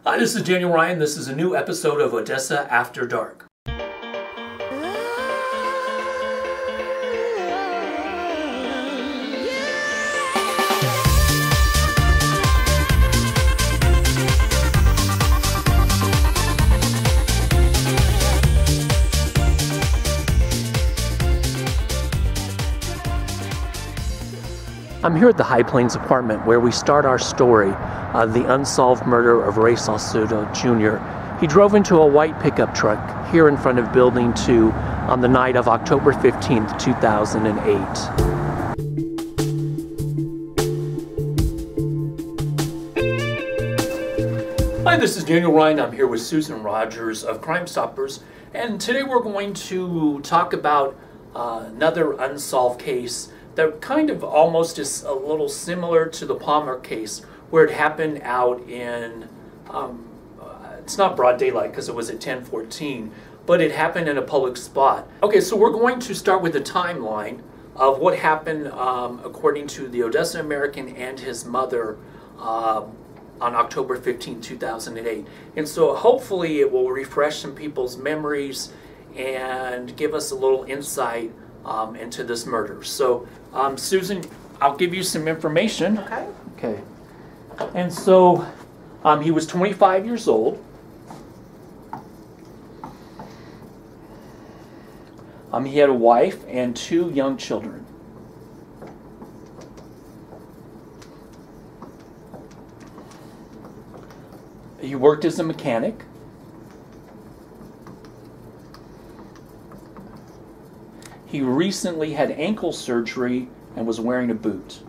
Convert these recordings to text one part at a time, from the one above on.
Hi, this is Daniel Ryan. This is a new episode of Odessa After Dark. I'm here at the High Plains apartment where we start our story of the unsolved murder of Ray Sauceda Jr. He drove into a white pickup truck here in front of Building 2 on the night of October 15th, 2008. Hi, this is Daniel Ryan. I'm here with Susan Rogers of Crime Stoppers, and today we're going to talk about another unsolved case that kind of almost is a little similar to the Palmer case, where it happened out in, it's not broad daylight because it was at 10:14, but it happened in a public spot. Okay, so we're going to start with the timeline of what happened according to the Odessa American and his mother on October 15, 2008. And so hopefully it will refresh some people's memories and give us a little insight into this murder. So, Susan, I'll give you some information. Okay. And so, he was 25 years old. He had a wife and 2 young children. He worked as a mechanic. He recently had ankle surgery and was wearing a boot.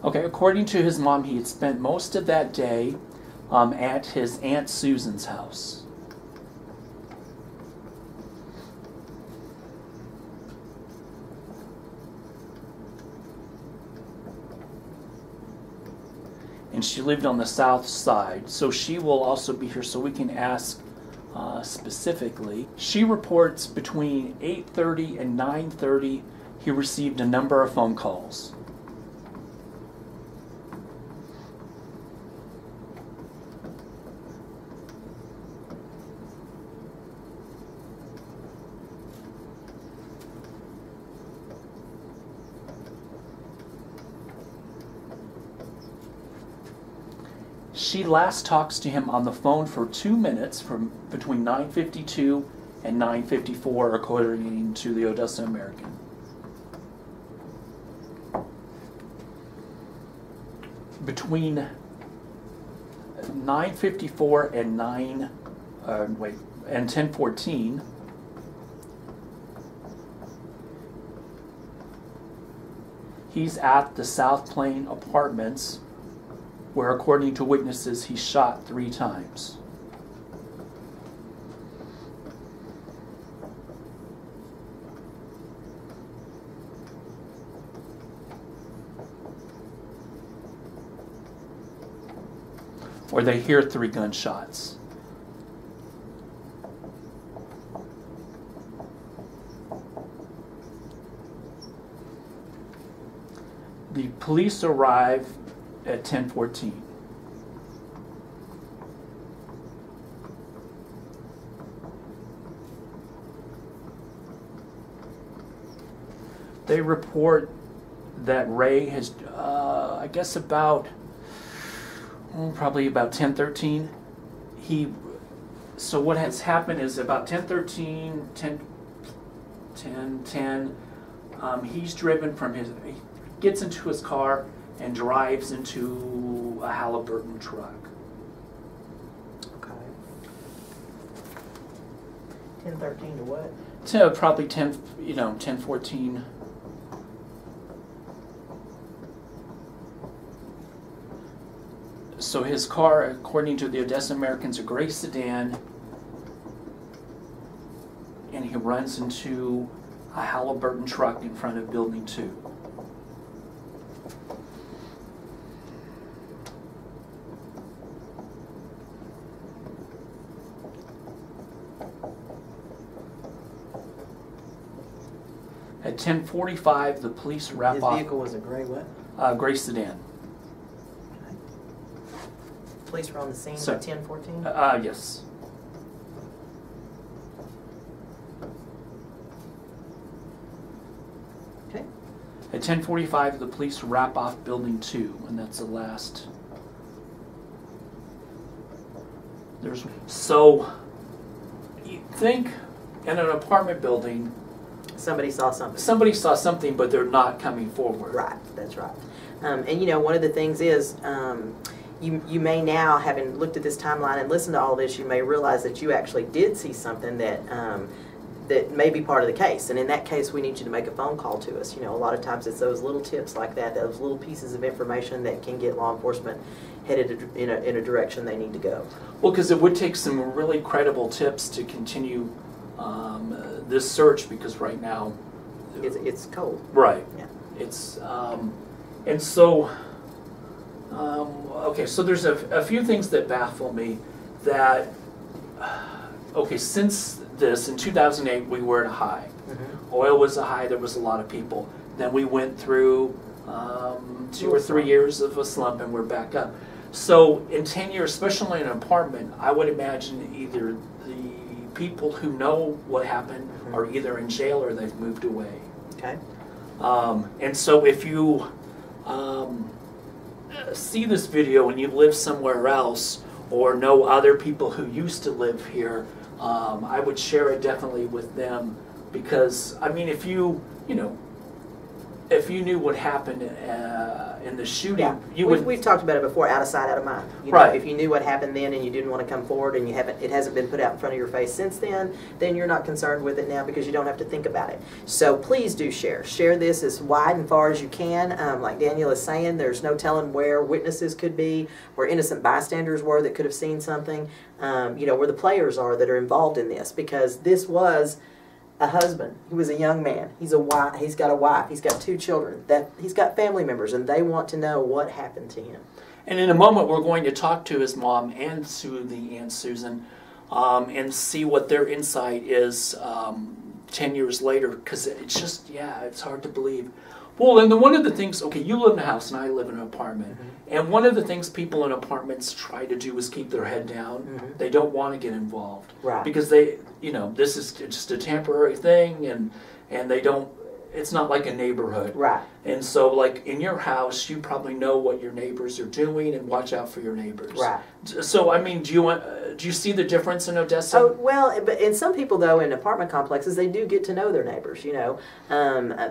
Okay, according to his mom, he had spent most of that day at his Aunt Susan's house. And she lived on the south side, so she will also be here so we can ask specifically. She reports between 8:30 and 9:30 he received a number of phone calls. She last talks to him on the phone for 2 minutes from between 9:52 and 9:54, according to the Odessa American. Between 9:54 and 10:14, he's at the South Plain Apartments, where, according to witnesses, he shot 3 times. Or they hear 3 gunshots. The police arrive at 10:14. They report that Ray has, I guess probably about 10:13. So what has happened is about 10:13, 10:10, he's driven from he gets into his car and drives into a Halliburton truck. Okay. 10:13 to what? To probably 10:14. So his car, according to the Odessa Americans, a gray sedan, and he runs into a Halliburton truck in front of Building 2. At 10:45, the police wrap His off vehicle was a gray what? gray sedan. Police were on the scene So- at 10:14? Yes. Okay. At 10:45, the police wrap off Building 2, and that's the last. So, you think in an apartment building, Somebody saw something. somebody saw something, but they're not coming forward. Right, that's right. And you know, one of the things is, you may now, having looked at this timeline and listened to all this, you may realize that you actually did see something that that may be part of the case. And in that case, we need you to make a phone call to us. You know, a lot of times it's those little tips like that, those little pieces of information that can get law enforcement headed in a direction they need to go. Well, because it would take some really credible tips to continue this search, because right now, It's cold. right, Yeah. it's and so okay, so there's a few things that baffle me. That okay, since this in 2008 we were at a high. Mm-hmm. Oil was a high. There was a lot of people. Then we went through 2 or 3 years of a slump, and we're back up. So in 10 years, especially in an apartment, I would imagine either the people who know what happened are either in jail or they've moved away. Okay. And so if you see this video and you live somewhere else or know other people who used to live here, I would share it definitely with them, because I mean, if you knew what happened in the shooting, Yeah, you would. we've talked about it before. Out of sight, out of mind. You Right. know, if you knew what happened then and you didn't want to come forward and it hasn't been put out in front of your face since then you're not concerned with it now because you don't have to think about it. So please do share. Share this as wide and far as you can. Like Daniel is saying, there's no telling where witnesses could be, where innocent bystanders were that could have seen something. You know, where the players are that are involved in this, because this was a husband. He was a young man. He's a wife. He's got a wife. He's got 2 children. That he's got family members, and they want to know what happened to him. And in a moment, we're going to talk to his mom and the Aunt Susan, and see what their insight is 10 years later. Because it's just, it's hard to believe. Well, and one of the things, okay, you live in a house and I live in an apartment. Mm-hmm. And one of the things people in apartments try to do is keep their head down. Mm-hmm. They don't want to get involved. Right. Because this is just a temporary thing, and they don't, it's not like a neighborhood. Right. And so, like, in your house, you probably know what your neighbors are doing and watch out for your neighbors. Right. So, I mean, do you see the difference in Odessa? Oh, well, but in some people, though, in apartment complexes, they do get to know their neighbors, you know.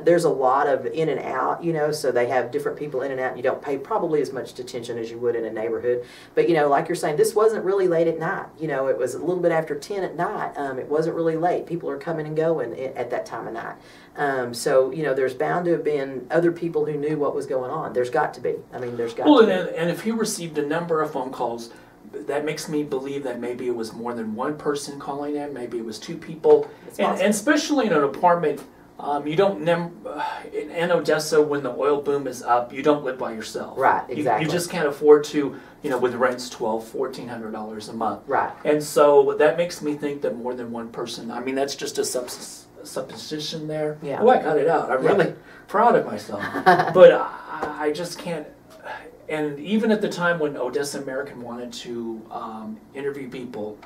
There's a lot of in and out, you know, so they have different people in and out, and you don't pay probably as much attention as you would in a neighborhood. But, you know, like you're saying, this wasn't really late at night. You know, it was a little bit after 10 at night. It wasn't really late. People are coming and going at that time of night. So, you know, there's bound to have been other people who knew what was going on. There's got to be. I mean, there's got to be. And if he received a number of phone calls, that makes me believe that maybe it was more than one person calling in. Maybe it was 2 people. And especially in an apartment, you don't, in Odessa, when the oil boom is up, you don't live by yourself. Right, exactly. You just can't afford to, with rents $1,200, $1,400 a month. Right. And so that makes me think that more than one person, I mean, that's just a supposition there. Yeah. Oh, I got it out. I'm really proud of myself. But I just can't. And even at the time when Odessa American wanted to interview people,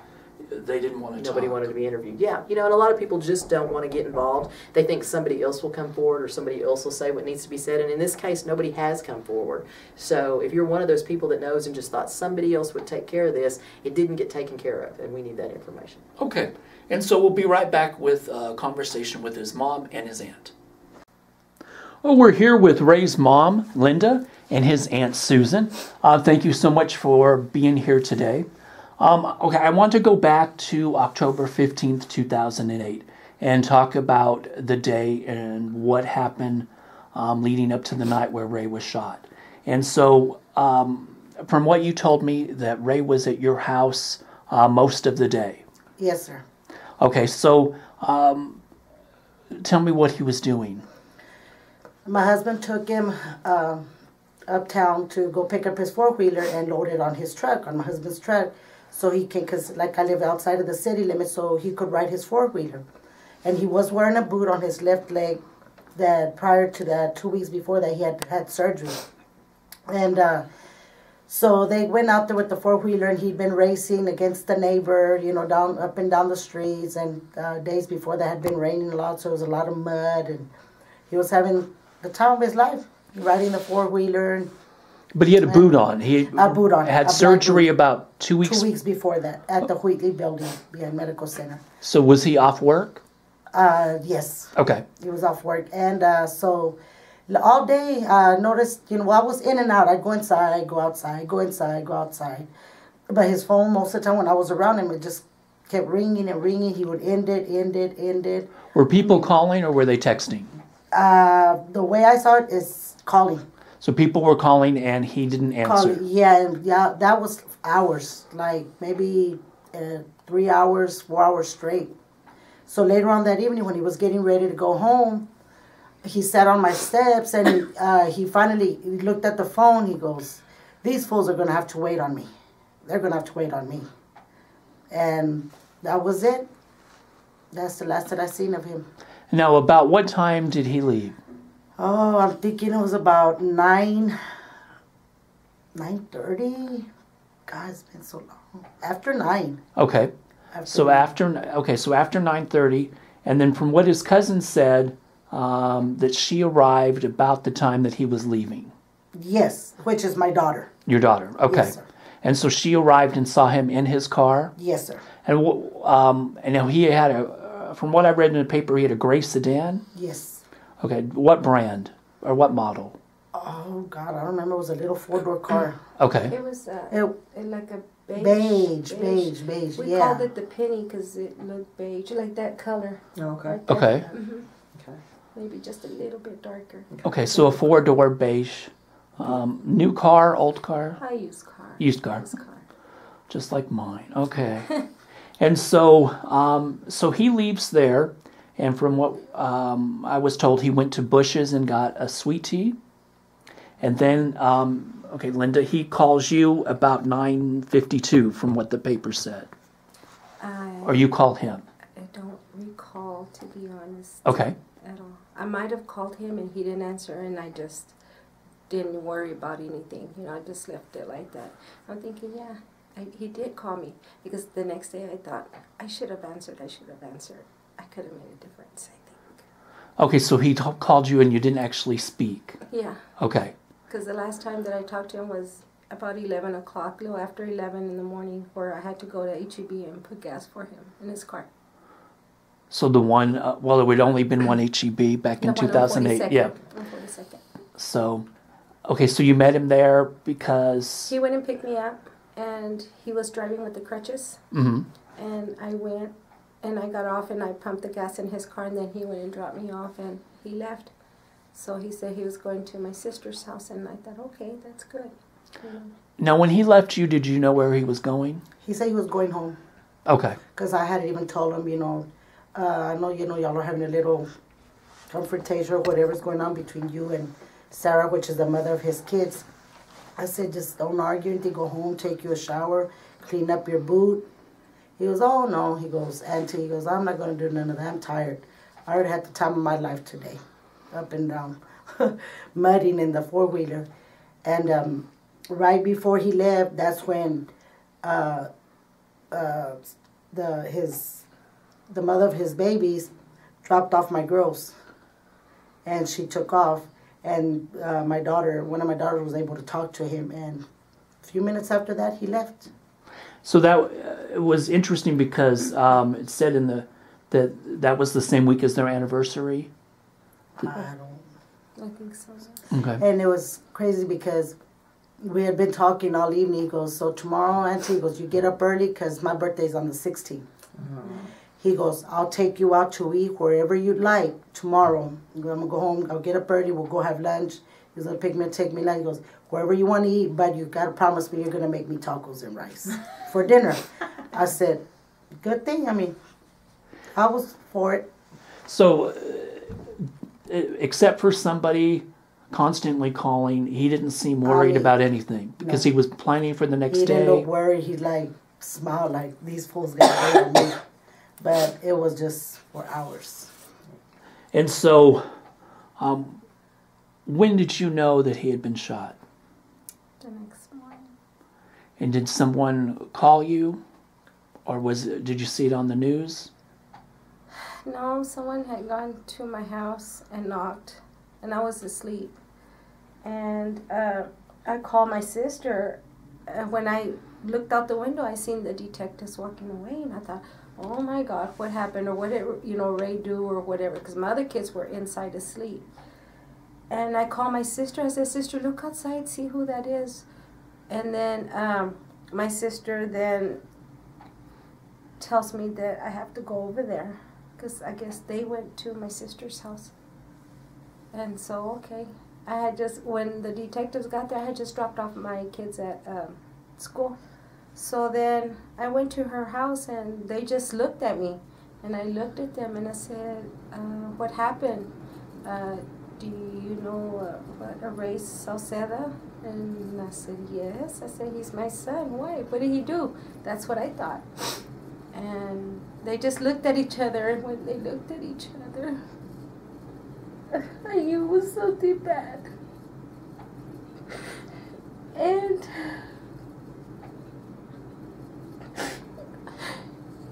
they didn't want to talk. Nobody wanted to be interviewed. Yeah, you know, and a lot of people just don't want to get involved. They think somebody else will come forward or somebody else will say what needs to be said. And in this case, nobody has come forward. So if you're one of those people that knows and just thought somebody else would take care of this, it didn't get taken care of, and we need that information. Okay. And so we'll be right back with a conversation with his mom and his aunt. Well, we're here with Ray's mom, Linda, and his aunt, Susan. Thank you so much for being here today. Okay, I want to go back to October 15th, 2008, and talk about the day and what happened leading up to the night where Ray was shot. And so, from what you told me, that Ray was at your house most of the day. Yes, sir. Okay, so tell me what he was doing. My husband took him uptown to go pick up his four-wheeler and load it on his truck, on my husband's truck, so he can, because like I live outside of the city limits, so he could ride his four-wheeler. And he was wearing a boot on his left leg, that prior to that, 2 weeks before that, he had surgery. And so they went out there with the four-wheeler, and he'd been racing against the neighbor, down up and down the streets. And days before that had been raining a lot, so there was a lot of mud. And he was having the time of his life, riding the four-wheeler. But he had a boot on. A boot on. Had surgery about 2 weeks. 2 weeks before that at the Wheatley building, medical center. So was he off work? Yes. Okay. He was off work, and so all day I noticed, I was in and out. I'd go inside, go outside, go inside, go outside. But his phone, most of the time when I was around him, it just kept ringing and ringing. He would end it. Were people calling or were they texting? The way I saw it is calling. So people were calling and he didn't answer. Yeah, that was hours, like maybe 3 hours, 4 hours straight. So later on that evening, when he was getting ready to go home, he sat on my steps, and he finally looked at the phone. He goes, "These fools are going to have to wait on me. They're going to have to wait on me." And that was it. That's the last that I seen of him. Now, about what time did he leave? Oh, I'm thinking it was about 9:30. God, it's been so long. After 9. Okay. So after 9:30, and then from what his cousin said, that she arrived about the time that he was leaving. Yes, which is my daughter. Your daughter, okay. Yes, sir. And so she arrived and saw him in his car. Yes, sir. And now he had from what I read in the paper, he had a gray sedan. Yes. Okay, what brand or what model? Oh God, I don't remember. It was a little 4-door car. Okay. It was like a beige. We Yeah. called it the penny because it looked beige, like that color. Oh, okay. Right there. Okay. Mm-hmm. Okay. Maybe just a little bit darker. Okay, so a 4-door beige. New car, old car? Used car. Used car. Used car. Just like mine. Okay. And so he leaves there, and from what I was told, he went to Bush's and got a sweet tea. And then, okay, Linda, he calls you about 9:52 from what the paper said. Or you call him. I don't recall, to be honest. Okay. At all. I might have called him and he didn't answer, and I just didn't worry about anything. I just left it like that. I'm thinking, he did call me, because the next day I thought, I should have answered. I could have made a difference, I think. Okay, so he called you and you didn't actually speak. Yeah. Okay. Because the last time that I talked to him was about 11 o'clock, a little after 11 in the morning, where I had to go to HEB and put gas for him in his car. So the one, well, it would only been one HEB back in 2008. Yeah. On 42nd. So, okay, so you met him there because... He went and picked me up, and he was driving with the crutches. Mm-hmm. And I went, and I got off, and I pumped the gas in his car, and then he went and dropped me off, and he left. So he said he was going to my sister's house, and I thought, okay, that's good. Now, when he left you, did you know where he was going? He said he was going home. Okay. Because I hadn't even told him, I know, y'all are having a little confrontation or whatever's going on between you and Sarah, which is the mother of his kids. I said, just don't argue anything, go home, take you a shower, clean up your boot. He goes, oh, no. He goes, Auntie, he goes, I'm not going to do none of that. I'm tired. I already had the time of my life today, up and down, mudding in the four-wheeler. And right before he left, that's when the mother of his babies dropped off my girls, and she took off. And one of my daughters was able to talk to him, and a few minutes after that, he left. So that it was interesting because it said in that was the same week as their anniversary. I think so. Okay. And it was crazy because we had been talking all evening. He goes, so tomorrow, Auntie, he goes, you get up early because my birthday's on the 16th. He goes, I'll take you out to eat wherever you'd like tomorrow. I'm going to go home. I'll get up early. We'll go have lunch. He's going to pick me and take me lunch. He goes, wherever you want to eat, but you got to promise me you're going to make me tacos and rice for dinner. I said, good thing. I mean, I was for it. So, except for somebody constantly calling, he didn't seem worried about anything because he was planning for the next day. He didn't look worried. He smiled like these fools got away with me. But it was just for hours. And so, When did you know that he had been shot? The next morning. And did someone call you? Or did you see it on the news? No, someone had gone to my house and knocked, and I was asleep. And I called my sister. When I looked out the window, I seen the detectives walking away, and I thought, oh my God, what happened? Or what did, Ray do or whatever? Because my other kids were inside asleep. And I called my sister. I said, sister, look outside, see who that is. And then my sister then tells me that I have to go over there, because I guess they went to my sister's house. And so, okay. I had just, when the detectives got there, I had just dropped off my kids at school. So then I went to her house, and they just looked at me. And I looked at them, and I said, what happened? Do you know what Ray Sauceda? And I said, yes. I said, he's my son. Why? What did he do? That's what I thought. And they just looked at each other, and when they looked at each other, I knew it was something bad. And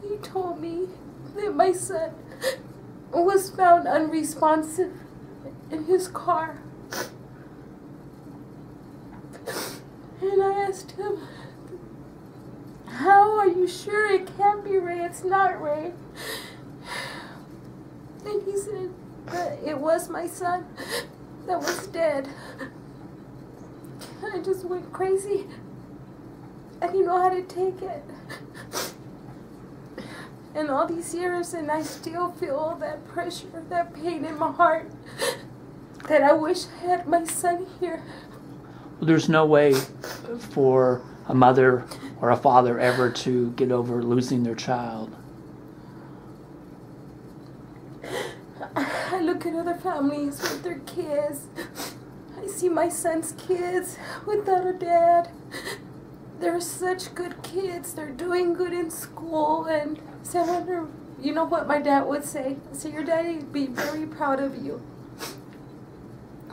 he told me that my son was found unresponsive in his car. And I asked him, how are you sure it can't be Ray? It's not Ray. And he said that it was my son that was dead. I just went crazy. I didn't know how to take it. And all these years, and I still feel that pressure, that pain in my heart, that I wish I had my son here. Well, there's no way for a mother or a father ever to get over losing their child. I look at other families with their kids. I see my son's kids without a dad. They're such good kids. They're doing good in school. And so I wonder, you know what my dad would say? So your daddy would be very proud of you.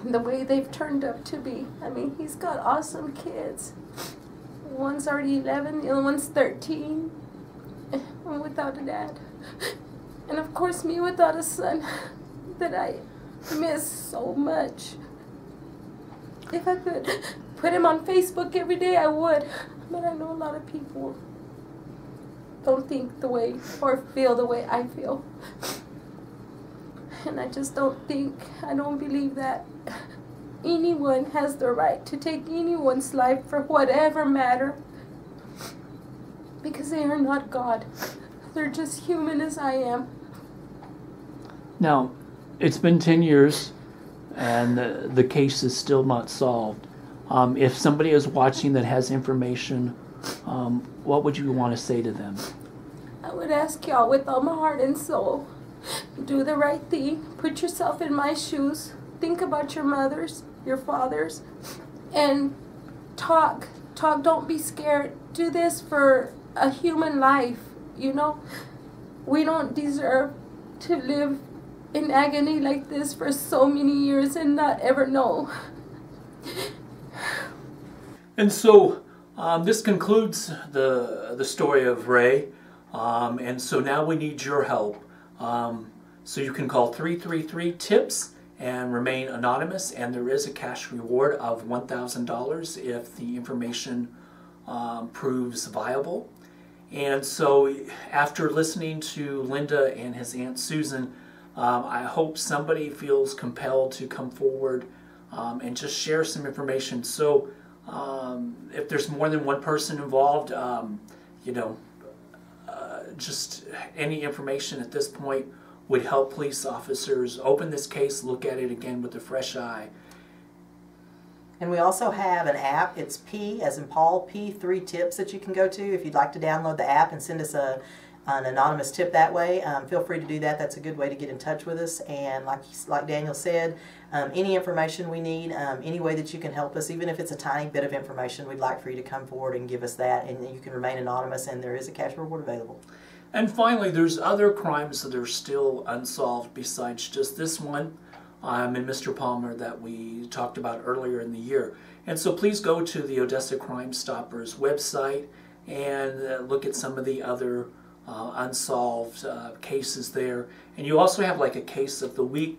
The way they've turned up to be. I mean, he's got awesome kids. One's already 11, the other one's 13. And without a dad. And of course me without a son that I miss so much. If I could put him on Facebook every day, I would. But I know a lot of people don't think the way or feel the way I feel. And I just don't believe that anyone has the right to take anyone's life for whatever matter. Because they are not God. They're just human as I am. Now, it's been 10 years, and the case is still not solved. If somebody is watching that has information, what would you want to say to them? I would ask y'all with all my heart and soul, do the right thing. Put yourself in my shoes. Think about your mothers, your fathers, and talk. Talk, don't be scared. Do this for a human life, you know? We don't deserve to live in agony like this for so many years and not ever know. And so this concludes the story of Ray. And so now we need your help. So you can call 333-TIPS and remain anonymous, and there is a cash reward of $1,000 if the information proves viable. And so after listening to Linda and his Aunt Susan, I hope somebody feels compelled to come forward and just share some information. So if there's more than one person involved, just any information at this point would help police officers open this case, look at it again with a fresh eye. And we also have an app. It's P as in Paul, P3 Tips that you can go to. If you'd like to download the app and send us an anonymous tip that way, feel free to do that. That's a good way to get in touch with us. And like Daniel said, any information we need, any way that you can help us, even if it's a tiny bit of information, we'd like for you to come forward and give us that. And you can remain anonymous, and there is a cash reward available. And finally, there's other crimes that are still unsolved besides just this one. and Mr. Palmer that we talked about earlier in the year. And so please go to the Odessa Crime Stoppers website and look at some of the other unsolved cases there. And you also have like a case of the week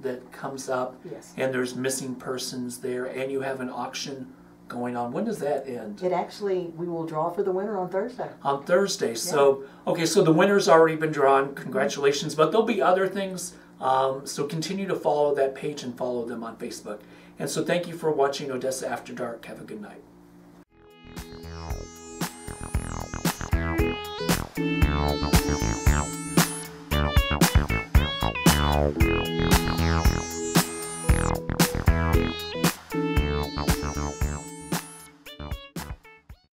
that comes up, Yes. and there's missing persons there, and you have an auction going on. When does that end? It actually, we will draw for the winner on Thursday. On Thursday. So, okay, so the winner's already been drawn. Congratulations. But there'll be other things. So continue to follow that page and follow them on Facebook. And so thank you for watching Odessa After Dark. Have a good night.